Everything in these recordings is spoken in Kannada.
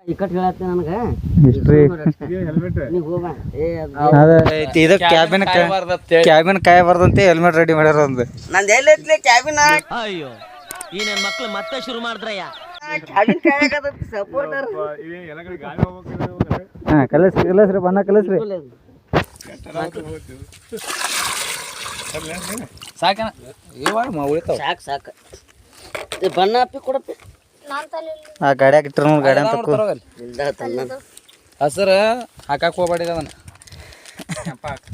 ಇಕ್ಕಟ್ಟು ಹೇಳತ್ತೆ ನನಗೆ ಹಿಸ್ಟ್ರಿ ನೀವು ಹೋಗ ಇದು ಕ್ಯಾಬಿನ್ ಕಾಯಬಾರ್ದಂತೆ ಹೆಲ್ಮೆಟ್ ರೆಡಿ ಮಾಡ್ಯಾರ ಒಂದು ನಂದು ಎಲ್ಲೈತ್ಲಿ ಕ್ಯಾಬಿನ ಅಯ್ಯೋ ಈ ನನ್ನ ಮಕ್ಳು ಮತ್ತೆ ಶುರು ಮಾಡಿದ್ರಯ್ಯ ಕ್ಯಾಬಿನ್ ಕಾಯಕತ್ತ ಸಪೋರ್ಟರ್ ಹಾಂ ಕಲಸ್ರಿ ಬಣ್ಣ ಕಲಸ್ರಿ ಸಾಕನ ಉಳಿತಾವ ಸಾಕು ಸಾಕು ಬಣ್ಣ ಹಾಪಿ ಕೊಡಪ್ಪಿ ಆ ಗಾಡ್ಯಾಗ ಇಟ್ರ ನೋಡಿ ಗಾಡಿ ಅಂತ ಇಲ್ದ ತನ್ನ ಹಸಿರು ಹಾಕಕ್ ಹೋಗ್ಬೇಡಿ ಅದನ್ನ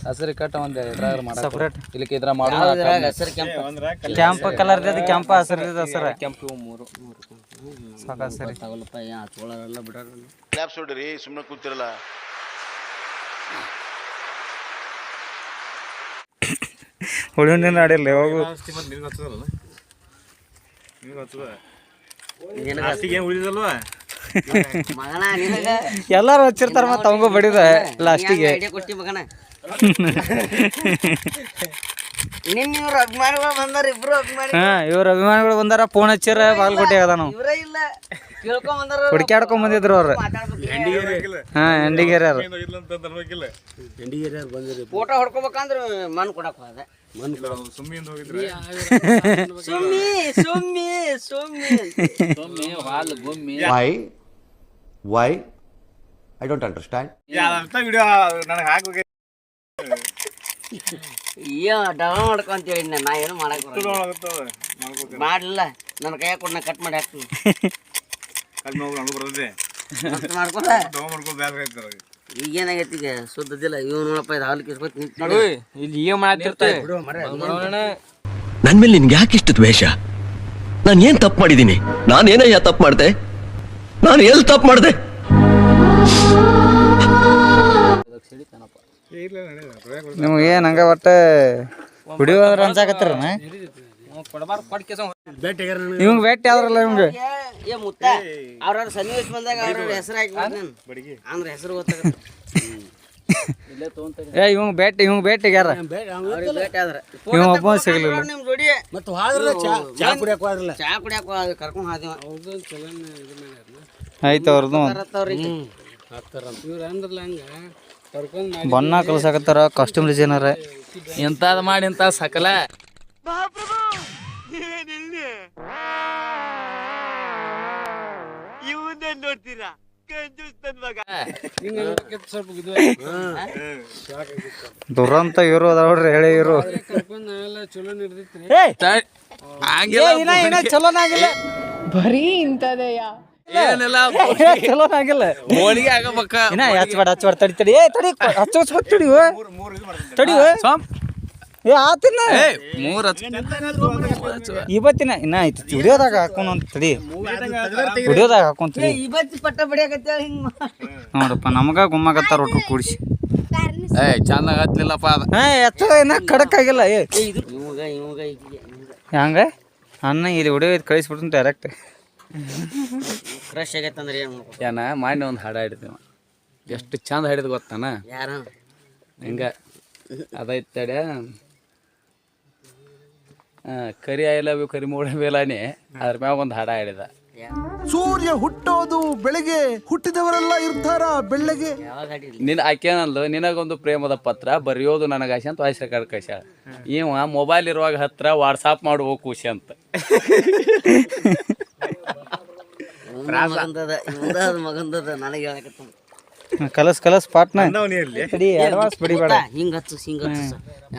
ಹಸಿರು ಕಟ್ಟ ಒಂದು ಇದ್ರಾಗ ಮಾಡ ಸಪ್ರೇಟ್ ಇಲ್ಲಿಕ್ಕೆ ಇದ್ರ ಮಾಡು ಹಸಿರು ಕೆಂಪು ಕೆಂಪ ಕಲರ್ ಕೆಂಪ ಹಸಿರು ಹಸಿರ ಕೆಂಪು ಮೂರು ಸಾಕ ಸರಿ ತಗೊಳಪ್ಪ ಚೋಳಲ್ಲ ಬಿಡೋಲ್ಲ ಕ್ಲಾಪ್ಸ್ ಹೊಡ್ರಿ ಸುಮ್ಮನೆ ಕೂತಿರಲ್ಲ ಹುಡುಗಿನ ಆಡಿಲ್ಲ ಯಾವಾಗ ಮಗನ ನಿನಗ ಎಲ್ಲಾರು ಹಚ್ಚಿರ್ತಾರ ಮತ್ತೆ ಅವಂಗ ಬಡಿದ ಲಾಸ್ಟಿಗೆ ಐಡಿಯಾ ಕೊಟ್ಟಿ ಮಗನ ನಿನ್ನ ಇವ್ರ ಅಭಿಮಾನಿಗಳು ಬಂದಾರ ಇಬ್ರು ಅಭಿಮಾನಿ ಹಾ ಇವ್ರ ಅಭಿಮಾನಿಗಳು ಬಂದಾರ ಫೋನ್ ಹಚ್ಚಿರ ಬಾಲ್ಕೋಟೆ ಅದ ನಾವು ಇವರೇ ಇಲ್ಲ ಕೇಳ್ಕೊಂಡ್ ಬಂದಾರ ಹುಡುಕ್ಯಾಡ್ಕೊಂಡ್ ಬಂದಿದ್ರು ಅವ್ರು ಹಾ ಎಂಡಿಗೇರಿ ಅವ್ರು ಫೋಟೋ ಹೊಡ್ಕೋಬೇಕಂದ್ರೆ ಮನ್ ಕೊಡಕ್ ಹೋದ ಸುಮ್ಮಿ ಸುಮ್ಮಿ ಸುಮ್ಮಿ ವೈ ಐ ಡೋಂಟ್ ಅಂಡರ್ಸ್ಟ್ಯಾಂಡ್ ಅಯ್ಯೋ ಡೌನ್ ಮಾಡ್ಕೊಂತೀವಿ ನಾ ಏನು ಮಾಡಕ್ ಮಾಡ್ಲಿಲ್ಲ ನನ್ನ ಕೈಯಾಗ ಕೊಡ್ ನಾ ಕಟ್ ಮಾಡಿ ಹಾಕ್ತೀನಿ ಮಾಡ್ಕೊಲ್ಲ ಈಗ ಏನಾಗೈತಿ ಈಗ ಸುದ್ದದಿಲ್ಲ ಇವ್ ನೋಡಪ್ಪ ಇದು ಹಾಲು ಕಿಸ್ಕೊತ ಇಲ್ಲಿ ಏನ್ ಮಾಡತ್ತಿರ್ತಾರೆ ನನ್ ಮೇಲೆ ನಿನ್ಗೆ ಯಾಕೆ ಇಷ್ಟು ದ್ವೇಷ? ನಾನು ಏನ್ ತಪ್ಪು ಮಾಡಿದ್ದೀನಿ? ನಾನೇನಯ್ಯ ತಪ್ಪು ಮಾಡ್ದೆ? ನಾನು ಎಲ್ಲಿ ತಪ್ಪು ಮಾಡ್ದೆ? ನಿಮ್ಗೆ ಏನ್ ಹಂಗ ಒಟ್ಟ ಹುಡಿಯೋ ಅನ್ಸಾಕತ್ತಾರ ಇವಂಗ ಭೇಟಿ ಆದ್ರಲ್ಲ ಇವಂಗ ಏ ಮುತ್ತ ಅವ್ರ ಸನ್ನಿವೇಶ ಬಂದಾಗ ಅವ್ರ ಹೆಸರು ಹಾಕಿ ಅಂದ್ರೆ ಹೆಸರು ಗೊತ್ತಾಗ ಏ ಇವಂಗ ಭೇಟಿ ಯಾರ ಅವ್ರಿಗೆ ಭೇಟಿ ಆದ್ರ ಇವ ಒಬ್ಬ ಸಿಗ್ಲಿಲ್ಲ ನಿಮ್ ಜೋಡಿ ಚಾ ಕುಡಿಯಾಕ ಕರ್ಕೊಂಡ್ ಹಾದಿವ ಆಯ್ತು ಅವ್ರದ್ದು ಬಣ್ಣ ಕಲ್ಸಾಕತ್ತಾರ ಕಾಸ್ಟ್ಯೂಮ್ ಡಿಸೈನರ್ ಎಂತಾದ್ ಮಾಡಿ ಅಂತ ಸಕಲ ನೋಡ್ತೀರಾ ದುರಂತ ಇವರು ಅದ ನೋಡ್ರಿ ಹೇಳಿ ಇವರು ಚಲೋನಾಗಿಲ್ಲ ಬರೀ ಇಂಥದೆಯಾ ಏನಿಲ್ಲ ಚಲೋನಾಗಿಲ್ಲ ಹೋಳಿಗೆ ಆಗಬೇಕ ಇನ್ನ ಹಚ್ಬೇಡ ತಡಿ ತಡಿ ತಡಿ ಏ ಆತಿನ ಇವತ್ತಿನ ಇನ್ನ ಐತಿ ವಿಡಿಯೋದಾಗ ಹಾಕೋಣ ಅಂತ ತಡಿ ವಿಡಿಯೋದಾಗ ಹಾಕೊಂತೀವಿ ಇವತ್ತಿ ಪಟ್ಟ ಬಡಿಯಾಕತ್ತ ಹಿಂಗ್ ನೋಡಪ್ಪ ನಮಗ ಗುಮ್ಮಗತ್ತಾರ ಒಟ್ಟು ಕೂಡಿಸಿ ಚಂದಾಗ ಹತ್ಲಿಲ್ಲಪ್ಪ ಅದ ಎತ್ತ ಇನ್ನ ಖಡಕ್ ಆಗಿಲ್ಲ ಇವಾಗ ಹಂಗ ಅನ್ನ ಇಲ್ಲಿ ವಿಡಿಯೋ ಕಳಿಸ್ಬಿಟ್ಟು ಡೈರೆಕ್ಟ್ ಕ್ರಶ್ ಆಗೈತಂದ್ರೆ ಏನ್ ಮಾಡ್ಬೇಕು ಏನ ಮಾಡಿ ಒಂದು ಹಾಡು ಹಾಡಿದ್ವಿ ಎಷ್ಟು ಚಂದ ಹಾಡಿದ್ ಗೊತ್ತಾನ ಯಾರ ಹಿಂಗ ಅದೈತ್ ತಡ ಕರಿ ಐ ಲವ್ ಯು ಕರಿ ಮೂಡ ಮೇಲಾನೆ ಅದ್ರ ಮ್ಯಾಗ ಒಂದು ಹಾಡ ಹೇಳಿದ ಸೂರ್ಯ ಹುಟ್ಟೋದು ಬೆಳಗ್ಗೆ ಹುಟ್ಟಿದವರೆಲ್ಲ ಇರ್ತಾರ ಬೆಳ್ಳಗೆ ಯಾವಾಗ ಹಾಡಿಲ್ಲ ನಿನ್ನ ಆಕೆನಲ್ದು ನಿನಗೊಂದು ಪ್ರೇಮದ ಪತ್ರ ಬರೆಯೋದು ನನಗಾಶೆ ಅಂತ ವಾಯ್ಸ್ ರೆಕಾರ್ಡ್ ಕಳ್ಸ್ಯಾಳ ಇವ ಮೊಬೈಲ್ ಇರುವಾಗ ಹತ್ರ ವಾಟ್ಸಾಪ್ ಮಾಡುವ ಖುಷಿ ಅಂತ ಮಗಂದದ ನನಗೆ ಹೇಳಕತ್ತ ಕಲಸ್ ಪಾಟ್ನ ಅಡ್ವಾನ್ಸ್ ಬಿಡಿಬೇಡ ಹಿಂಗ ಹಚ್ಚು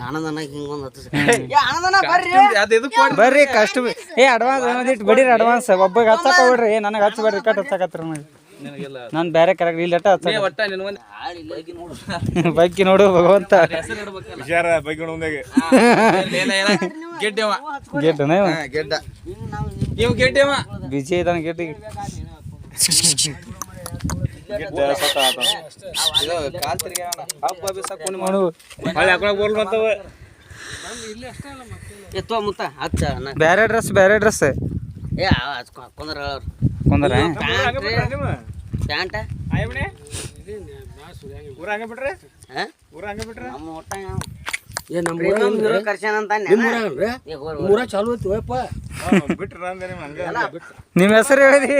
ಆನಂದನ ಹಿಂಗೊಂದು ಹಚ್ಚು ಆನಂದನ ಬರ್ರಿ ಬರ್ರಿ ಕಷ್ಟ ಅಡ್ವಾನ್ಸ್ ಒಂದಿಟ್ಟು ಬಿಡಿರಿ ಅಡ್ವಾನ್ಸ್ ಒಬ್ಬಗೆ ಹಚ್ಚಕ ಹೋಗ್ರಿ ನನಗೆ ಹಚ್ಚಬೇಡ್ರಿ ಕಟ್ ಹಚ್ಚಕತ್ರ ನಾನು ಬೇರೆ ಕರೆಕ್ಟ್ ಇಲ್ಲ ಬೈಕಿ ನೋಡು ಭಗವಂತ ಬಿಜಿ ಇದಾನ ಗೆಡ್ಡಿಗೆ ಬೇರೆ ಡ್ರೆಸ್ ಏ ಹಾಕೊಂಡ್ರ ಕೊಂದ್ರ ಪ್ಯಾಂಟ ನಮ್ಮ ಒಟ್ಟ ಹೀರೋ ಕರ್ಸ್ಯಾನ ಅಂತಾನೆ ಚಾಲು ಐತಿವಪ್ಪ ನಿಮ್ಮ ಹೆಸರು ಹೇಳಿದಿ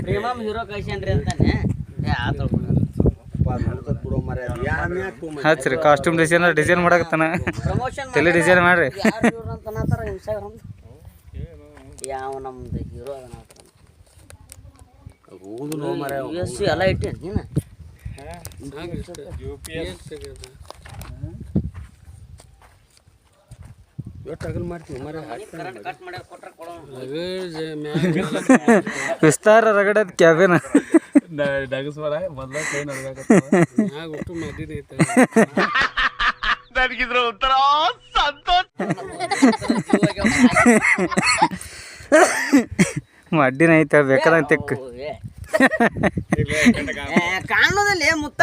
ಪ್ರೇಮಮ್ ಹೀರೋ ಕರ್ಸ್ಯಾನ್ರಿ ಅಂತಾನೆ ಹಚ್ರಿ ಕಾಸ್ಟ್ಯೂಮ್ ಡಿಸೈನ್ ಮಾಡಕತ್ತಾನ ಪ್ರಮೋಷನ್ ತಲೆ ಡಿಸೈನ್ ಮಾಡ್ರಿ ಇನ್ಸ್ಟಾಗ್ರಾಮ್ ಯಾವ ನಮ್ದು ಹೀರೋ ಎಷ್ಟು ಎಲ್ಲ ಇಟ್ಟೆ ನೀನು ಕಟ್ ಮಾಡಿ ಕೊಟ್ರೆ ವಿಸ್ತಾರ ರಗಡದ ಕ್ಯಾಬಿನ್ ನನಗಿದ್ರ ಒಂಥರ ಸಂತೋಷ. ಅಡ್ಡಿನ ಐತೆ ಬೇಕಾದಂಗ ತೆಕ್ ಕಾಣೋದಿಲ್ಲ ಮುತ್ತ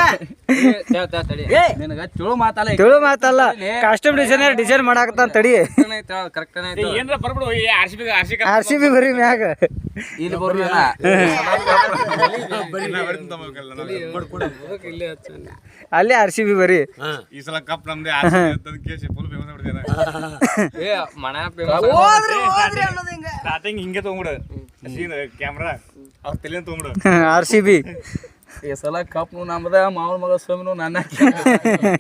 ಚಲೋ ಮಾತಲ್ಲ ತಿಳು ಮಾತಲ್ಲ ಕಾಸ್ಟ್ಯೂಮ್ ಡಿಸೈನ್ ಮಾಡಾಕತ್ತಾನ ತಡಿ RCB ಬರೀ ಮ್ಯಾಗ ಇಲ್ಲಿ ಬರ್ಲಿಲ್ಲ ಅಲ್ಲಿ RCB ಬರೀ ಈ ಸಲ ಕಪ್ ನಮ್ದೇ ಸ್ಟಾರ್ಟಿಂಗ್ ಹಿಂಗೆ ತಗೊಂಡ್ಬಿಡು ಕ್ಯಾಮ್ರಾ ಅವ್ರ ತಲೆ ತಗೊಂಡ್ಬಿಡು RCB ಈ ಸಲ ಕಪ್ನು ನಮ್ದ ಮಾವನ ಮಗ ಸ್ವಾಮಿನು ನನ್ನ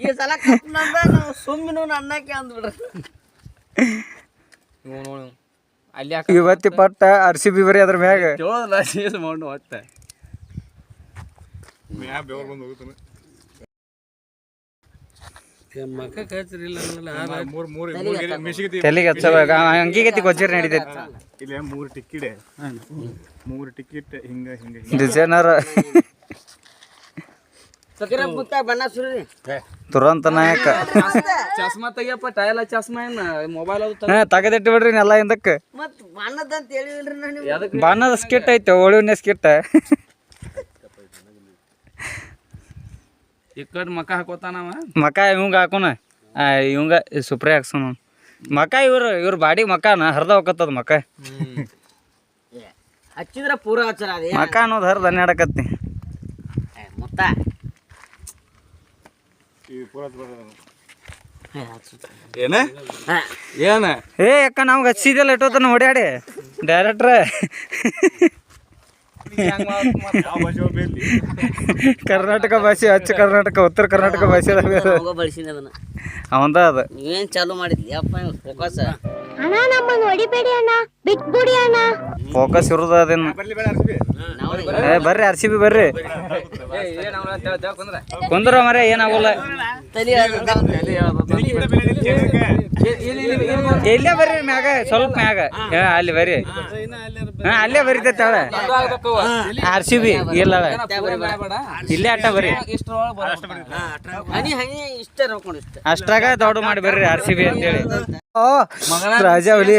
ಈ ಸಲ ಕಪ್ ನಂದ ನಾವು ಸುಮ್ಮಿನೂ ನನ್ನಕ್ಕೆ ಅಂದ್ಬಿಡ್ರಿ ಅಲ್ಲಿ ಇವತ್ತಿ ಪಟ್ಟ RCB ಬರೀ ಅದ್ರ ಮ್ಯಾಗ ಚಲೋದಲ್ಲ ಚೇಸ್ ಮಾಡು ಒಟ್ಟೆ ಬೆವರು ಬಂದು ಹೋಗುತ್ತಾನೆ ತಲೆಗೆ ಹಚ್ಚವಾಗ ಅಂಗಿಗತಿ ಗೊಜ್ಜರ್ ನಡೀತೈತಿ ಇಲ್ಲ 3 ಟಿಕೆಟ್ 3 ಟಿಕೆಟ್ ಹಿಂಗ ಡಿಸೈನರ್ ಸಕರ ಮುತ್ತ ಬಣ್ಣ ಸುರಿ ದುರಂತ ನಾಯಕ ಚಸ್ಮಾ ತೆಗಿಯಪ್ಪ ಟೈಲ ಚಸ್ಮಾ ಏನ ಮೊಬೈಲ್ ಅದು ತಗದಿಟ್ಟು ಬಿಡ್ರಿ ಎಲ್ಲ ಹಿಂದಕ್ಕೆ ಮತ್ ಬಣ್ಣದಂತ ಹೇಳಿಲ್ರಿ ನಾನು ಬಣ್ಣದ ಸ್ಕಿಟ್ ಐತೆ ಒಳಿವನ್ನೇ ಸ್ಕಿಟ್ ಈ ಕಡೆ ಮಕ ಹಾಕೋತಾನವ ಮಕ ಇವಂಗ ಹಾಕೋಣ ಇವಂಗ ಸುಪ್ರೇ ಹಾಕ್ಸೋಣ ಮಕ ಇವ್ರ ಬಾಡಿ ಮಕಾನ ಹರ್ದ ಹೋಗತ್ತದ ಮಕ ಹಚ್ಚಿದ್ರ ಪೂರ ಹಚ್ಚರ ಅದೇ ಮಕ ಅನ್ನೋದು ಹರ್ದ ಹನ್ನೆರಡಕತ್ತಿ ಮುತ್ತ ಏನ ಏನ ಏ ಅಕ್ಕ ನಮ್ಗೆ ಹಚ್ಚಿದೆಲ್ಲ ಇಟ್ಟೋತನ ಹೊಡ್ಯಾಡಿ ಡೈರೆಕ್ಟ್ರ ಕರ್ನಾಟಕ ಭಾಷೆ ಅಚ್ಚ ಕರ್ನಾಟಕ ಉತ್ತರ ಕರ್ನಾಟಕ ಭಾಷೆ ಬಳಸಿನಿ ಅದನ್ನ ಅವಂದ ಅದ ನೀವೇನ್ ಚಾಲು ಮಾಡಿದ್ಲಿ ಅಪ್ಪ ಫೋಕಸ್ ಅಣ್ಣ ನಮ್ಮನ್ನು ಹೊಡಿಬೇಡಿ ಅಣ್ಣ ಬಿಟ್ಬಿಡಿ ಅಣ್ಣ ಫೋಕಸ್ ಇರೋದ ಅದೇನು ಬರ್ರಿ RCB ಬರ್ರಿ ಕುಂದ್ರ ಮರ ಏನಾಗೋಲ್ಲ ಇಲ್ಲೇ ಬರ್ರಿ ಮ್ಯಾಗ ಸ್ವಲ್ಪ ಮ್ಯಾಗ ಅಲ್ಲಿ ಬರ್ರಿ ಅಲ್ಲೇ ಬರಿತೈತೆ RCB ಇಲ್ಲ ಇಲ್ಲೇ ಅಟ್ಟ ಬರ್ರಿ ಹನಿ ಹನಿ ಇಷ್ಟ ನೋಡ್ಕೊಂಡು ಇಷ್ಟ ಅಷ್ಟಾಗ ದೊಡ್ಡ ಮಾಡಿ ಬರ್ರಿ RCB ಅಂತೇಳಿ ರಾಜಾ ಹುಲಿ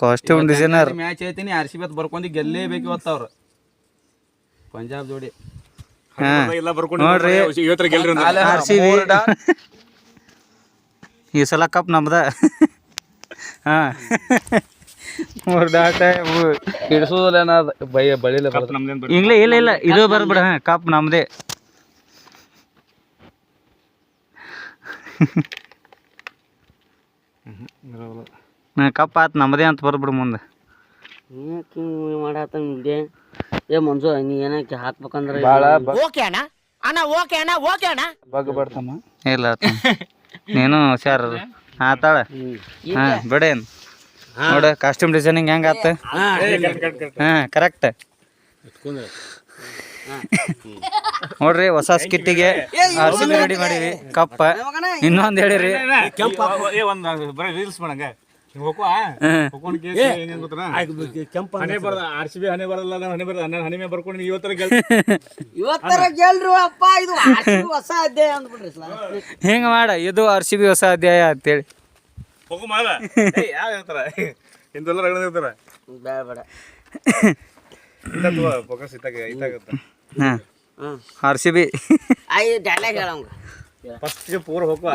ಕಾಸ್ಟ್ಯೂಮ್ ಡಿಸೈನರ್ ಮ್ಯಾಚ್ ಐತಿನಿ RCB ಬರ್ಕೊಂಡಿ ಗೆಲ್ಲೇಬೇಕು ಇವತ್ತು ಅವ್ರು ಪಂಜಾಬ್ ಜೋಡಿ ನೋಡ್ರಿ RCB ಈ ಸಲ ಕಪ್ ನಮ್ದ ಹಾ 3 ಡಾಟ ಹಿಡಿಸೋದಿಲ್ಲ ಬಳಿಲ್ಲ ಇಂಗ್ಲೇ ಇಲ್ಲ ಇದು ಬರ್ಬಿಡ ಕಪ್ ನಮ್ದೇ ಕಪ್ ಆತ್ ನಮ್ಮದೇ ಅಂತ ಬರ್ಬಿಡು ಮುಂದೆ ಮಾಡತ್ತ ಏ ಮಂಜು ನೀ ಏನಕ್ಕೆ ಹಾಕ್ಬೇಕಂದ್ರೆ ಬಗ್ ಬರ್ತಮ್ಮ ಇಲ್ಲ ನೀನು ಹುಷಾರ ಆತಾಳ ಹಾ ಬಿಡೇನು ನೋಡ ಕಾಸ್ಟ್ಯೂಮ್ ಡಿಸೈನಿಂಗ್ ಹೆಂಗ ಆತ ಹಾ ಕರೆಕ್ಟ್ ನೋಡ್ರಿ ಹೊಸ ಸ್ಕಿಟ್ಟಿಗೆ RCB ರೆಡಿ ಮಾಡಿವಿ ಕಪ್ಪ ಇನ್ನೊಂದ್ ಹೇಳಿರಿ ರೀಲ್ಸ್ ಮಾಡಂಗ ಇವತ್ತರ ಗೆಲ್ರು ಅಪ್ಪ ಇದು ಹೊಸ ಅಧ್ಯಾಯ ಅಂದ್ಬಿಡ್ರಿ ಹಿಂಗ ಮಾಡ ಇದು RCB ಹೊಸ ಅಧ್ಯಾಯ ಅಂತೇಳಿ ಯಾವ ಹೇಳ್ತಾರ ಇಂದೆಲ್ಲ ರಗಡ ಹೇಳ್ತಾರ ಬೇಡ ಫೋಕಸ್ ಇತ್ತಾಗುತ್ತೆ RCB ಐ ಡೈಲಾಗ್ ಹೇಳಂಗ ಫಸ್ಟ್ ಪೂರ ಹೋಗುವ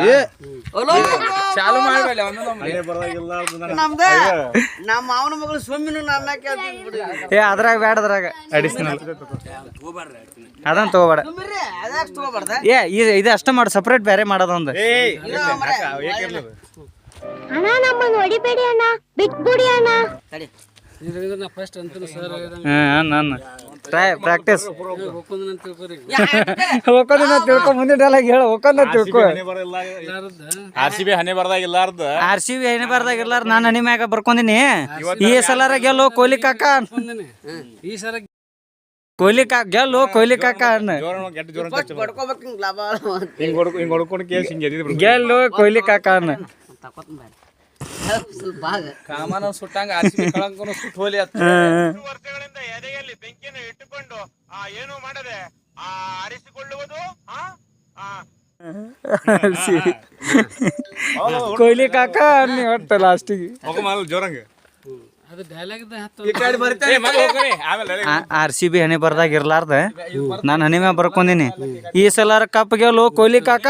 ಚಾಲು ಮಾಡ್ಬೇಡ ಒಂದೊಂದು ಹಣೆ ಬರ್ದಾಗಿಲ್ಲ ನಮ್ದ ನಮ್ಮ ಮಾವನ ಮಗಳು ಸ್ವಾಮಿನೂ ನನ್ನ ಕೇಳ್ತೀನಿ ಬಿಡಿ. ಅದ್ರಾಗ ಬೇಡ ಅದ್ರಾಗ ಅಡಿಷನಲ್ ಅದನ್ನ ತಗೋಬೇಡ. ಅದಾಕ್ ತಗೋಬಾರ್ದ? ಇದು ಅಷ್ಟ ಮಾಡಿ ಸಪ್ರೇಟ್ ಬೇರೆ ಮಾಡೋದೊಂದು. ಅಣ್ಣ ನಮ್ಮನ್ನು ಹೊಡಿಬೇಡಿ ಅಣ್ಣ ಬಿಟ್ಬಿಡಿ ಅಣ್ಣ. ಫಸ್ಟ್ ಅಂತ ಸರ್ ಪ್ರಾಕ್ಟೀಸ್ ತಿಳ್ಕೊರಿ ಹೋಗೋದನ್ನ ತಿಳ್ಕೊ, ಮುಂದೆ ಡೈಲಾಗ್ ಹೇಳ ಹೋಗೋದನ್ನ ತಿಳ್ಕೊ. RCB ಹಣೆ ಬರ್ದಾಗಿಲ್ಲಾರ್ದ RCB ಏನೇ ಬರ್ದಾಗಿರ್ಲಾರ ನಾನು ಹನಿ ಮ್ಯಾಗ ಬರ್ಕೊಂಡಿನಿ. ಈ ಸಲ ಗೆಲ್ಲೋ ಕೊಹ್ಲಿ ಕಾಕ, ಈ ಸರ ಕೊಹ್ಲಿ ಕಾಕ ಗೆಲ್ಲೋ ಕೊಹ್ಲಿ ಕಾಕ ಅನ್ನ ಪಡ್ಕೋಬೇಕು ಹಿಂಗ್ ಲಾಭ ಹಿಂಗ್ ಹೊಡ್ಕೊಂಡು ಕೇಸ್ ಹಿಂಗೆ ಎದ್ದಿದ್ದು ಬಿಡು. ಗೆಲ್ಲೋ ಕೊಹ್ಲಿ ಕಾಕ ಅನ್ನ. ಸ್ವಲ್ಪ ಭಾಗ ಕಾಮನ ಸುಟ್ಟಂಗ RCB ಕಳಂಕನು ಸುಟ್ಟು ಹೋಲಿ ಅತ್ತ. ವರ್ಷಗಳಿಂದ ಎದೆಯಲ್ಲಿ ಬೆಂಕಿಯನ್ನು ಇಟ್ಟುಕೊಂಡು ಏನು ಮಾಡದೆ ಆರಿಸಿಕೊಳ್ಳುವುದು ಕೊಹ್ಲಿ ಕಾಕ ಅನ್ನಿ ಒಟ್ಟ ಲಾಸ್ಟಿಗೆ. ಜೋರಂಗ ಅದು ಡೈಲಾಗ್ RCB ಹನಿ ಬರ್ದಾಗ ಇರ್ಲಾರ್ದ ನಾನು ಹನಿ ಮ್ಯಾಗ ಬರ್ಕೊಂಡಿನಿ. ಈ ಸಲ ಕಪ್ ಗೆಲ್ಲೋ ಕೊಹ್ಲಿ ಕಾಕ.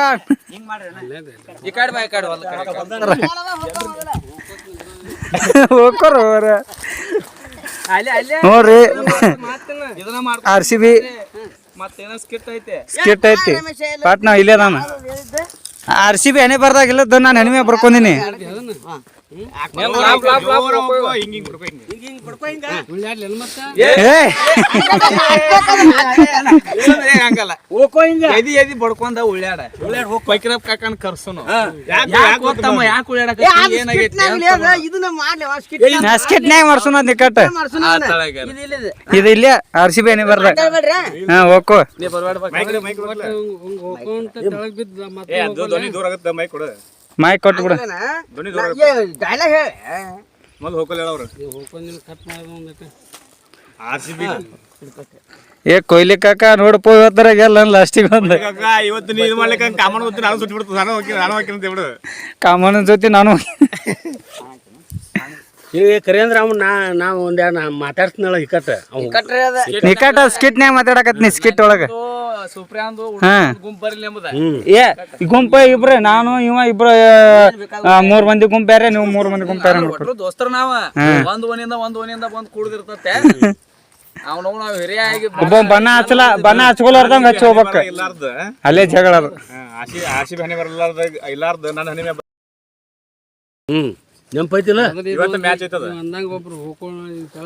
ಈ ಕಡೆ ಬಾ, ಈ ಕಡೆ ಹೋಗ್ಕೊರ ನೋಡ್ರಿ RCB ಮತ್ತೇನೋ ಸ್ಕಿಟ್ ಐತೆ. ಸ್ಕಿಟ್ ಐತಿ ಪಾಟ್ನಾ ಇಲ್ಲೇ ನಾನು. RCB ಹನಿ ಬರ್ದಾಗಿಲ್ಲದ ನಾನು ಹನಿ ಮ್ಯಾಗ ಬರ್ಕೊಂಡಿನಿ. ಎದಿ ಬಡ್ಕೊಂಡ ಉಳ್ಯಾಡ ಪೈಕ್ರಪ್ ಕಾಕನ್ ಕರ್ಸುನು. ಯಾಕೆ ಉಳ್ಯಾಡಕ ಇದನ್ನ ಮಾಡ್ಲಿ ಸ್ಕಿಟ್ನ್ಯಾಗ ಮಾಡ್ಸೋಣ ನಿಕಟ್. ಇದು ಇಲ್ಲೇ RCB ಹನಿ ಬರ್ದಾಗ. ಹಾ ಹೋಗೋ ಧ್ವನಿ ದೂರ ಆಗುತ್ತೆ. ಮೈ ಕೊಡು, ಮೈಕ್ ಕೊಟ್ಟು ಬಿಡು. ಧ್ವನಿ ದೂರ ಡೈಲಾಗ್ ಹೇಳ ಮೊದ್ಲು ಹೋಗಲ್ಲ ಅವ್ರು. ಕಟ್ ಮಾಡೋದು RCB ಕೊಹ್ಲಿ ಕಾಕ ನೋಡಪ್ಪ ಇವತ್ತರ ಗೆಲ್ಲ ಲಾಸ್ಟಿಗೆ ಒಂದು ಇವತ್ತು ನೀ ಇದು ಮಾಡ್ಲಿಕ್ಕೆ ಕಾಮನ್ ಗೊತ್ತಿ ನಾನು ಸುಟ್ಟು ಬಿಡ್ತು. ನಾನು ಹಾಕಿ ಅಂತ ಬಿಡು. ಕಾಮನ್ ಜೊತೆ ನಾನು ಕರೆ ಅಂದ್ರೆ ಅವ್ನು ನಾವು ಒಂದ್ ಮಾತಾಡ್ತೀನಲ್ಲ ಇಕ್ಕಟ್ಟ ಕಟ್ರಿ ಅದ ನಿಕಟ ಸ್ಕಿಟ್ನ್ಯಾಗ ಮಾತಾಡಕತ್ನಿ. ಸ್ಕಿಟ್ ಒಳಗ ಸುಪ್ರಿಯಾಂದು ಗುಂಪು ಬರ್ಲಿ ಎಂಬುದ. ಗುಂಪ ಇಬ್ರು ನಾನು ಇವ ಇಬ್ರು 3 ಮಂದಿ ಗುಂಪು ಬೇರೆ, ನೀವು 3 ಮಂದಿ ಗುಂಪು ಬೇರೆ ಮಾಡ್ಕೊಡ್ರಿ. ದೋಸ್ತರ ನಾವ ಒಂದ್ ಓಣಿಯಿಂದ ಬಂದ್ ಕುಡ್ದಿರ್ತತೆ. ಅವ್ನು ನಾವು ಹಿರಿಯಾಗಿ ಒಬ್ಬ ಬಣ್ಣ ಹಚ್ಕೊಲಾರ್ದಂಗ ಹಚ್ಚಿ ಹೋಗ್ಬೇಕ. ಇಲ್ಲಾರ್ದ ಅಲ್ಲೇ ಜಗಳ ಅದು. RCB ಹಣೆ ಬರಲಾರ್ದ ಇಲ್ಲಾರ್ದ ನಾನು ಹಣೆ ಮ್ಯಾಗ ನೆನಪೈತಿಲ್ಲ ಇವತ್ತು ಮ್ಯಾಚ್ ಐತದ. ಅಂದಂಗ ಒಬ್ರು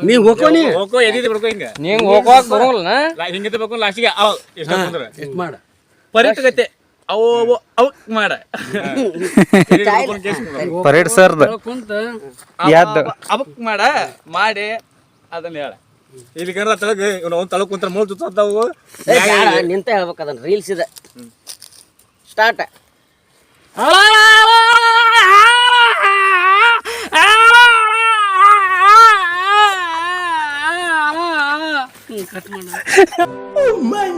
ನೀ ಹೋಗ್ಕೊನಿ ಹೋಗೋ ಎದಿದ್ದು ಬಿಡ್ಕೋ ಹಿಂಗ ನೀವ್ ಹೋಗೋಕ್ ಬರೋಲ್ಲ ಹಿಂಗತ್ತೆ ಬೇಕು ಲಾಸ್ಟಿಗೆ ಎಷ್ಟು ಮಾಡ ಪರಿಟಗತ್ತೆ ಅವು ಮಾಡ ಪರೇಡ್ ಸರ್ದ ಕುಂತ ಯಾವ್ದು ಅವಕ್ ಮಾಡಿ ಅದನ್ನ ಹೇಳ. ಇಲ್ಲಿ ಕರ ತಳಗ ಅವ್ನು ತಳಗ್ ಕುಂತ್ರ ಮೂಳ್ ತುತ್ತಾವು ನಿಂತ ಹೇಳ್ಬೇಕು ಅದನ್ನ ರೀಲ್ಸ್ ಇದೆ. ಸ್ಟಾರ್ಟ್ ಕಟ್ ಮಾಡ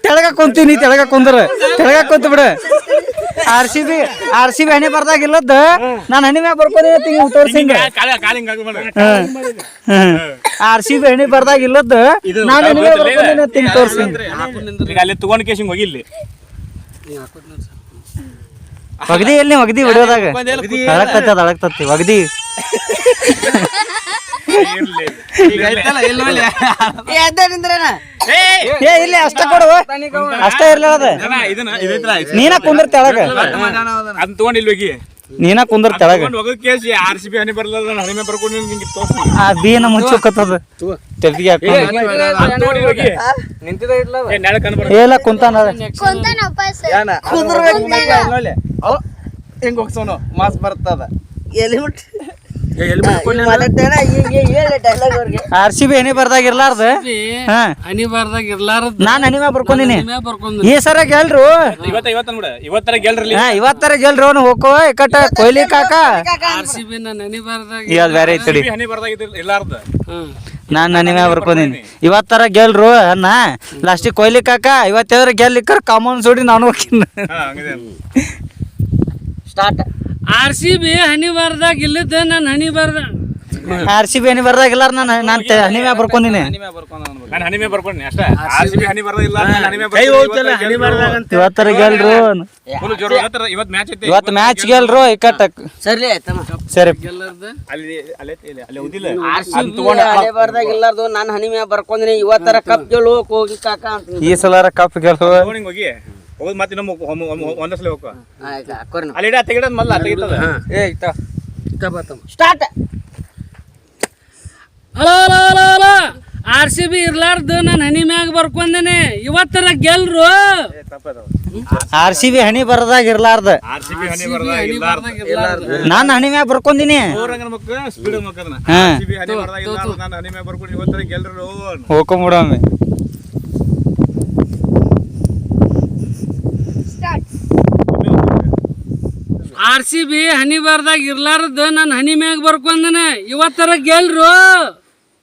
ತೆಳಗ ಕುಂತೀನಿ, ತೆಳಗ ಕುಂದ್ರ ಕುಂತ ಬಿಡ. RCB ಹಣಿ ಬರ್ದಾಗಿಲ್ಲದ ನಾನು ಹಣಿ ಮ್ಯಾಗ ಬರ್ಕೊಂಡಿನಿ ತೋರ್ಸಿಂಗ. RCB ಹಣಿ ಬರ್ದಾಗಿಲ್ಲದ ನಾನು ಹಣಿ ಮ್ಯಾಗ ಬರ್ಕೊಂಡಿನಿ ತೋರ್ಸಿಂಗ. ಅಲ್ಲಿ ತಗೊಂಡ್ ಕೇಸಿಂಗ್ ಹೋಗಿಲ್ಲಿ ಒಗದಿ ಎಲ್ಲಿ ಒಗದಿ ವಿಡಿಯೋದಾಗ ಅಳಕ್ತತಿ ಒಗದಿ. ಏ ಇಲ್ಲಿ ಅಷ್ಟ ಕೊಡುವ ಅಷ್ಟ ಇರ್ಲಿ ಅದ. ನೀನ ಕುಂದ್ರ ತೆಳಗ, ಅದನ್ನ ತಗೊಂಡ್ ಇಲ್ಲಿ ಹೋಗಿ ನೀನ ಕುಂದ್ರ ತೆಳಗ. ಕೇಸಿ RCB ಹಣೆ ಬರಲ್ಲ ಹಣೆ ಮ್ಯಾಗ ಬರ್ಕೊಂಡು ನಿಂಗೆ ತೋರ್ಸಿ ಆ ಬೀನ ಮುಚ್ಚೋಕತ್ತದ ತೆಲ್ದಿಗೆ ಹಾಕೊಂಡು ಏಲ ಕುಂತಾನ. ಹೆಂಗ್ ಹೋಗ್ಸೋನು ಮಾಸ್ ಬರ್ತದ. RCB ಹನಿ ಬರ್ದಾಗಿರ್ಲಾರ್ದ ಹನಿ ಬಾರ್ದಾಗ ಇರ್ಲಾರ್ದ ನಾನ್ ಹನಿ ಮ್ಯಾಗ ಬರ್ಕೊಂಡಿನಿ. ಬರ್ಕೊಂಡ್ ಈ ಸರ ಗೆಲ್ರು ಇವತ್ತರ ಗೆಲ್ರು ಅವ್ನು ಹೋಗೋ ಇಕಟ್ಟ ಕೊಹ್ಲಿ ಕಾಕ. RCB ನಾನು ಹನಿ ಬಾರ್ದಾಗ ಇದ್ ಬೇರೆ ಐತಿ ಹಣೆ ಬರ್ದಾಗ ಇಲ್ಲಾರ್ದ ನಾನ್ ಹನಿ ಮ್ಯಾಗ ಬರ್ಕೊಂಡಿನಿ. ಇವತ್ತರ ಗೆಲ್ರು ಅನ್ನ ಲಾಸ್ಟಿಗೆ ಕೊಹ್ಲಿ ಕಾಕ. ಇವತ್ತಾದ್ರ ಗೆಲ್ಲಿಕ್ಕರ್ ಕಾಮನ್ ಸೋಡಿ ನಾನು ಹೋಗಿನ. ಸ್ಟಾರ್ಟ್ RCB ಹನಿ ಬಾರ್ದಾಗ ಇಲ್ಲದ ನಾನು ಹನಿ ಬಾರ್ದ RCB ಹನಿ ಬರ್ದಾಗಿಲ್ಲ ನಾನು ಹನಿ ಮ್ಯಾಗ ಬರ್ಕೊಂಡಿನಿ. ನಾನು ಹನಿಮೆ ಬರ್ಕೊಂಡಿ ಅಷ್ಟೇ. RCB ಹನಿ ಬರೋದಿಲ್ಲ, ನಾನು ಹನಿಮೆ ಕೈ ಹೋಗ್ತಲ್ಲ ಹನಿ ಬರ್ದಾಗಂತ ಇವತ್ತರ ಗೆಲ್ರು, ಫುಲ್ ಜೋರು. ಇವತ್ತು ಮ್ಯಾಚ್ ಐತಿ. ಇವತ್ತು ಮ್ಯಾಚ್ ಗೆಲ್ರು ಇಕ್ಕಟ್ಟಕ್ ಸರಿ ತಮ್ಮ ಸರಿ. ಅಲ್ಲಿ ಉದಿಲ್ಲ ಹಳೆ ಬರ್ದಾಗ ಇಲ್ಲಾರ್ದು ನಾನು ಹನಿ ಮ್ಯಾಗ ಬರ್ಕೊಂದಿನಿ. ಇವತ್ತರ ಕಪ್ ಗೆಲ್ಲು ಹೋಗಿ ಕಾಕ ಅಂತ ಈ ಸಲ ಕಪ್ ಗೆಲ್ರು. ಹೋಗಿ ಹೋಗೋದು ಮತ್ತೆ ನಮ್ಮ ಒಂದಸಲ ಹೋಗ ಆಯ್ತು ಹಾಕೋರಿ ಅಲ್ಲಿ ಇಡ ತೆಗಿಡೋದು ಮೊದಲ ತೆಗಿತದ. ಸ್ಟಾರ್ಟ್. ಹಲೋ RCB ಇರ್ಲಾರ್ದು ನಾನು ಹನಿ ಮ್ಯಾಗ ಬರ್ಕೊಂಡೇನೆ. ಇವತ್ತರ ಗೆಲ್ರು. RCB ಹನಿ ಬರ್ದಾಗ ಇರ್ಲಾರ್ದ RCB ಹನಿ ಬರೋದಿಲ್ಲ. ನಾನು ಹನಿ ಮ್ಯಾಗ ಬರ್ಕೊಂಡಿನಿ. ಸ್ಪೀಡ್ ಮಕ್ಕದನ ಹಾ. RCB ಹನಿ ಬರೋದಿಲ್ಲ, ನಾನು ಹನಿ ಮ್ಯಾಗ ಬರ್ಕೊಂಡು ಇವತ್ತರ ಗೆಲ್ರು. ಹೋಗ್ಕೊಂಬಿಡಮ್ಮೆ. RCB ಹನಿ ಬರ್ದಾಗ ಇರ್ಲಾರ್ದು ನಾನು ಹನಿ ಮ್ಯಾಗ ಬರ್ಕೊಂಡೇನೆ. ಇವತ್ತರ ಗೆಲ್ರು.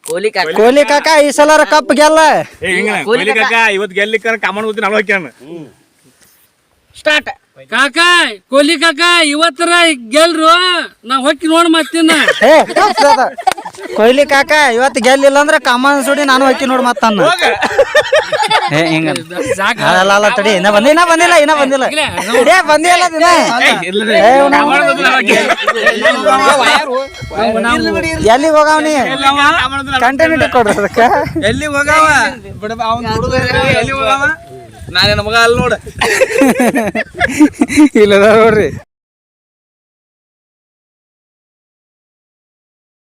ಕೊಹ್ಲಿ ಕಾಕ ಕೊಹ್ಲಿ ಕಾಕ ಈ ಸಲ ಕಪ್ ಗೆಲ್ಲ. ಕೊಹ್ಲಿ ಕಾಕ ಇವತ್ತು ಗೆಲ್ಲಿಕ್ಕ ಕಾಮನ್ ಹೋಗ್ತೀನಿ ನಾನು ಹೋಗ್ಯಾನ. ಸ್ಟಾರ್ಟ್. ಕಾಕ ಕೊಹ್ಲಿ ಕಾಕ ಇವತ್ತರ ಗೆಲ್ರು. ನಾ ಹೋಗಿ ನೋಡ್ ಮತ್ತಿನ. ಕೊಹ್ಲಿ ಕಾಕ ಇವತ್ತು ಗೆಲ್ಲಿಲ್ಲ ಅಂದ್ರೆ ಕಮಾನ್ ಸುಡಿ ನಾನು ಹೊಕ್ಕಿ ನೋಡಿ ಮತ್ತನ್ನ. ಹಿಂಗ ಅಲ್ಲ ತಡಿ, ಇನ್ನ ಬಂದಿಲ್ಲ ಎಲ್ಲಿ ಹೋಗವ್ನಿ ಕಂಟಿನ್ಯೂಟಿ ಕೊಡ್ರಿ ಅದಕ್ಕೆ. ಎಲ್ಲಿ ಹೋಗವ ನಾನೇನ ಮಗ ಅಲ್ಲಿ ನೋಡ ಇಲ್ಲ ನೋಡ್ರಿ.